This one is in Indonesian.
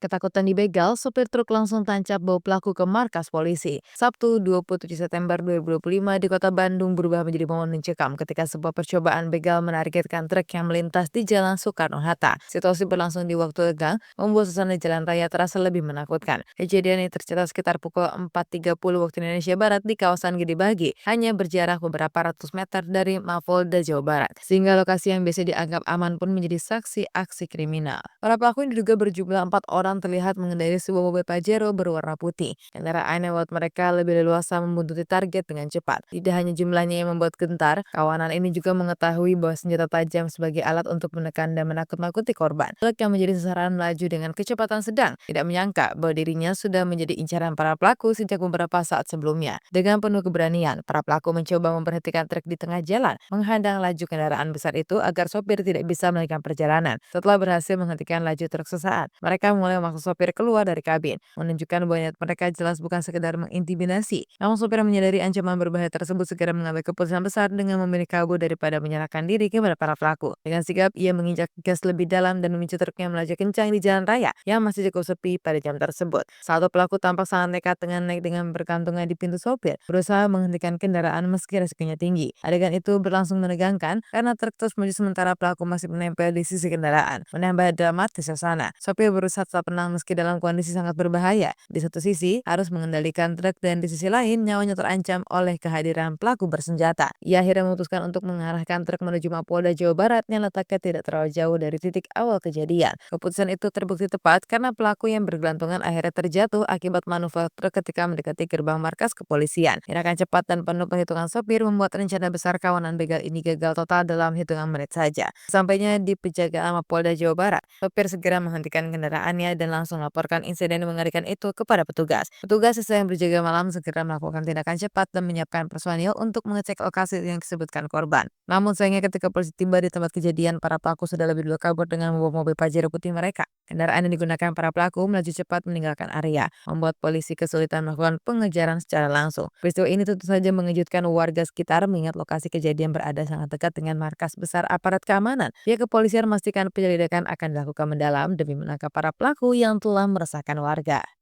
Ketakutan dibegal, sopir truk langsung tancap bawa pelaku ke markas polisi. Sabtu 27 September 2025 di kota Bandung berubah menjadi momen mencekam ketika sebuah percobaan begal menargetkan truk yang melintas di Jalan Soekarno-Hatta. Situasi berlangsung di waktu tegang, membuat suasana jalan raya terasa lebih menakutkan. Kejadian ini tercatat sekitar pukul 4.30 waktu Indonesia Barat di kawasan Gede Bage, hanya berjarak beberapa ratus meter dari Mapolda Jawa Barat. Sehingga lokasi yang biasa dianggap aman pun menjadi saksi aksi kriminal. Para pelaku yang diduga berjumlah 4 orang terlihat mengendarai sebuah mobil Pajero berwarna putih. Kendaraan yang membuat mereka lebih leluasa membuntuti target dengan cepat. Tidak hanya jumlahnya yang membuat gentar, kawanan ini juga mengetahui bahwa senjata tajam sebagai alat untuk menekan dan menakut-nakuti korban. Truk yang menjadi sasaran melaju dengan kecepatan sedang, tidak menyangka bahwa dirinya sudah menjadi incaran para pelaku sejak beberapa saat sebelumnya. Dengan penuh keberanian, para pelaku mencoba memberhentikan truk di tengah jalan, menghadang laju kendaraan besar itu agar sopir tidak bisa melanjutkan perjalanan. Setelah berhasil menghentikan laju truk sesaat, mereka mulai memaksa sopir keluar dari kabin, menunjukkan bahwa niat mereka jelas bukan sekedar mengintimidasi. Namun sopir yang menyadari ancaman berbahaya tersebut segera mengambil keputusan besar dengan memilih kabur daripada menyerahkan diri kepada para pelaku. Dengan sigap, ia menginjak gas lebih dalam dan memicu truk yang melaju kencang di jalan raya yang masih cukup sepi pada jam tersebut. Satu pelaku tampak sangat nekat dengan naik dengan bergantungan di pintu sopir, berusaha menghentikan kendaraan meski resikonya tinggi. Adegan itu berlangsung menegangkan karena truk terus melaju sementara pelaku masih menempel di sisi kendaraan, menambah dramatis suasana. Sopir berusaha tetap tenang meski dalam kondisi sangat berbahaya. Di satu sisi, harus mengendalikan truk dan di sisi lain, nyawanya terancam oleh kehadiran pelaku bersenjata. Ia akhirnya memutuskan untuk mengarahkan truk menuju Mapolda Jawa Barat yang letaknya tidak terlalu jauh dari titik awal kejadian. Keputusan itu terbukti tepat karena pelaku yang bergelantungan akhirnya terjatuh akibat manuver truk ketika mendekati gerbang markas kepolisian. Tindakan cepat dan penuh perhitungan sopir membuat rencana besar kawanan begal ini gagal total dalam hitungan menit saja. Sampainya di penjagaan Mapolda Jawa Barat, sopir segera menghentikan kendaraannya dan langsung melaporkan insiden mengerikan itu kepada petugas. Petugas yang berjaga malam segera melakukan tindakan cepat dan menyiapkan personil untuk mengecek lokasi yang disebutkan korban. Namun sayangnya ketika polisi tiba di tempat kejadian, para pelaku sudah lebih dulu kabur dengan membawa mobil Pajero putih mereka. Kendaraan yang digunakan para pelaku melaju cepat meninggalkan area, membuat polisi kesulitan melakukan pengejaran secara langsung. Peristiwa ini tentu saja mengejutkan warga sekitar mengingat lokasi kejadian berada sangat dekat dengan markas besar aparat keamanan. Pihak kepolisian memastikan penyelidikan akan dilakukan mendalam demi menangkap para pelaku yang telah meresahkan warga.